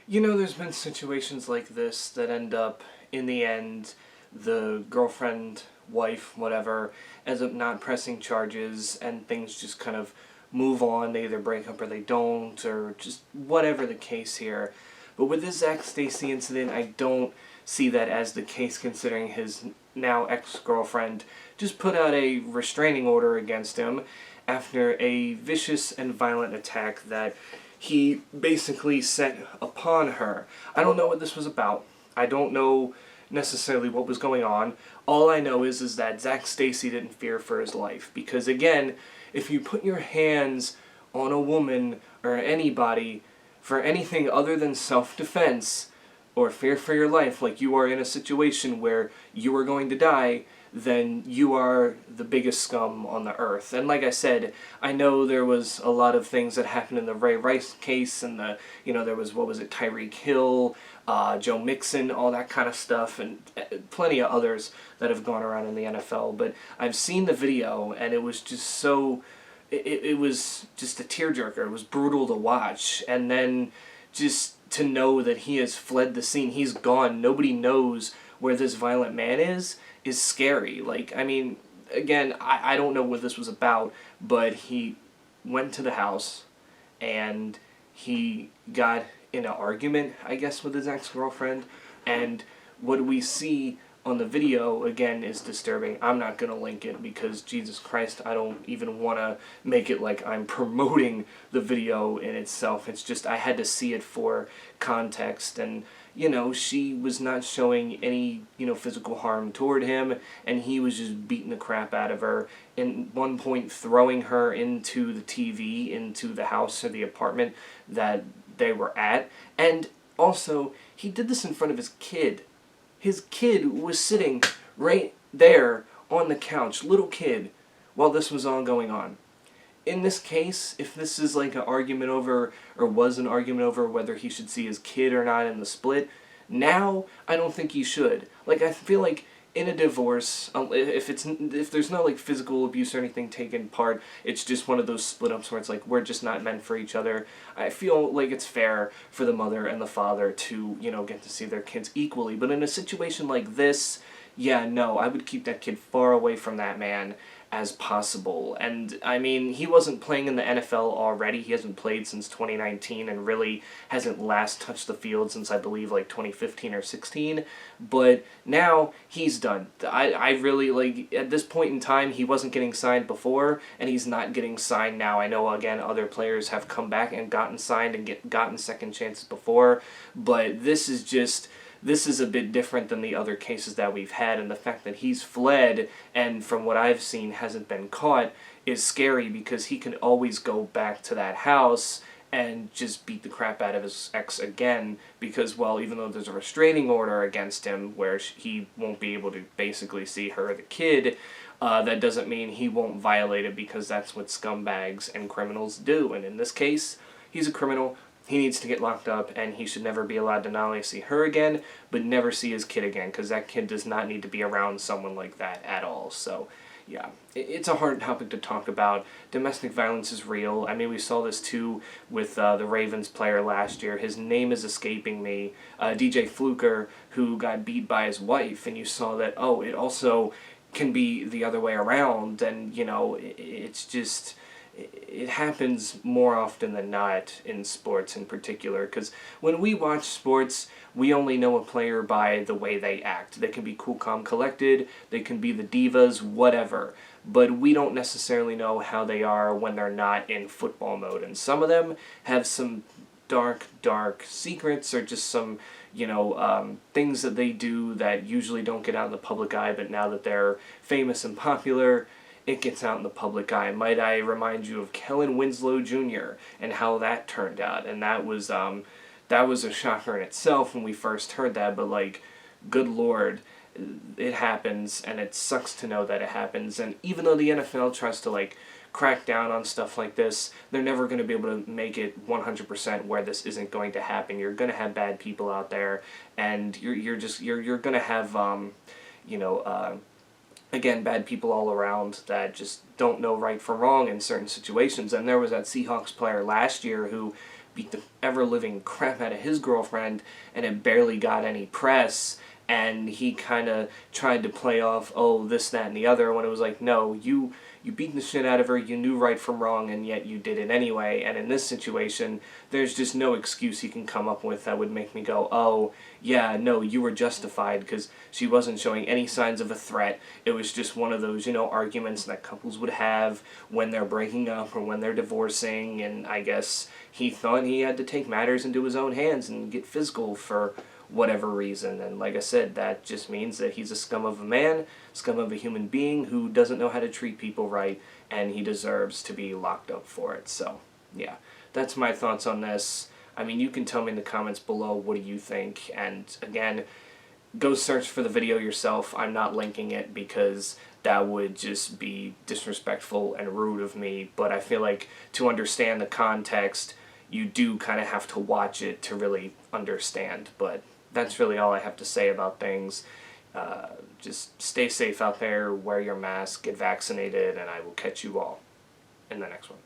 You know, there's been situations like this that end up, in the end, the girlfriend, wife, whatever, ends up not pressing charges and things just kind of move on. They either break up or they don't, or just whatever the case here. But with this Zach Stacy incident, I don't see that as the case, considering his now ex-girlfriend just put out a restraining order against him after a vicious and violent attack that he basically set upon her. I don't know what this was about. I don't know necessarily what was going on. All I know is that Zach Stacy didn't fear for his life. Because again, if you put your hands on a woman or anybody for anything other than self-defense or fear for your life, like you are in a situation where you are going to die, then you are the biggest scum on the earth. And like I said, I know there was a lot of things that happened in the Ray Rice case, and there was, what was it, Tyreek Hill, Joe Mixon, all that kind of stuff, and plenty of others that have gone around in the NFL. But I've seen the video, and it was just so, it was just a tearjerker. It was brutal to watch. And then just to know that he has fled the scene, he's gone, nobody knows where this violent man is scary. Like, I mean, again, I don't know what this was about, but he went to the house and he got in an argument, I guess, with his ex-girlfriend, and what we see on the video, again, is disturbing. I'm not going to link it because, Jesus Christ, I don't even want to make it like I'm promoting the video in itself. It's just I had to see it for context, and she was not showing any, physical harm toward him, and he was just beating the crap out of her, and at one point throwing her into the TV, into the house or the apartment that they were at. And also, he did this in front of his kid. His kid was sitting right there on the couch, little kid, while this was all going on. In this case, if this is like an argument over, or was an argument over whether he should see his kid or not in the split, now I don't think he should. Like, I feel like in a divorce, if there's no like physical abuse or anything taken part, it's just one of those split ups where it's like we're just not meant for each other. I feel like it's fair for the mother and the father to get to see their kids equally. But in a situation like this, yeah, no, I would keep that kid far away from that man as possible. And I mean, he wasn't playing in the NFL already. He hasn't played since 2019 and really hasn't last touched the field since, I believe, like 2015 or 16. But now he's done. I really, like, at this point in time, he wasn't getting signed before, and he's not getting signed now. I know, again, other players have come back and gotten signed and gotten second chances before, but this is a bit different than the other cases that we've had, and the fact that he's fled and, from what I've seen, hasn't been caught is scary, because he can always go back to that house and just beat the crap out of his ex again, because, well, even though there's a restraining order against him where he won't be able to basically see her or the kid, that doesn't mean he won't violate it, because that's what scumbags and criminals do. And in this case, he's a criminal. He needs to get locked up, and he should never be allowed to not only see her again, but never see his kid again, because that kid does not need to be around someone like that at all. So, yeah, it's a hard topic to talk about. Domestic violence is real. I mean, we saw this too with the Ravens player last year. His name is escaping me. DJ Fluker, who got beat by his wife, and you saw that, oh, it also can be the other way around, and, it's just, it happens more often than not in sports in particular, because when we watch sports, we only know a player by the way they act. They can be cool, calm, collected, they can be the divas, whatever, but we don't necessarily know how they are when they're not in football mode, and some of them have some dark secrets, or just some, things that they do that usually don't get out in the public eye, but now that they're famous and popular, it gets out in the public eye. Might I remind you of Kellen Winslow Jr. and how that turned out, and that was a shocker in itself when we first heard that, but, like, good Lord, it happens, and it sucks to know that it happens. And even though the NFL tries to, like, crack down on stuff like this, they're never going to be able to make it 100% where this isn't going to happen. You're going to have bad people out there, and you're going to have again, bad people all around that just don't know right from wrong in certain situations. And there was that Seahawks player last year who beat the ever-living crap out of his girlfriend, and it barely got any press, and he kind of tried to play off, oh, this, that, and the other, when it was like, no, you beat the shit out of her, you knew right from wrong, and yet you did it anyway. And in this situation, there's just no excuse he can come up with that would make me go, oh, yeah, no, you were justified, because she wasn't showing any signs of a threat. It was just one of those, arguments that couples would have when they're breaking up or when they're divorcing, and I guess he thought he had to take matters into his own hands and get physical for whatever reason. And like I said, that just means that he's a scum of a man, scum of a human being who doesn't know how to treat people right, and he deserves to be locked up for it. So, yeah, that's my thoughts on this. I mean, you can tell me in the comments below, what do you think? And again, go search for the video yourself. I'm not linking it because that would just be disrespectful and rude of me, but I feel like to understand the context, you do kind of have to watch it to really understand. But that's really all I have to say about things. Just stay safe out there, wear your mask, get vaccinated, and I will catch you all in the next one.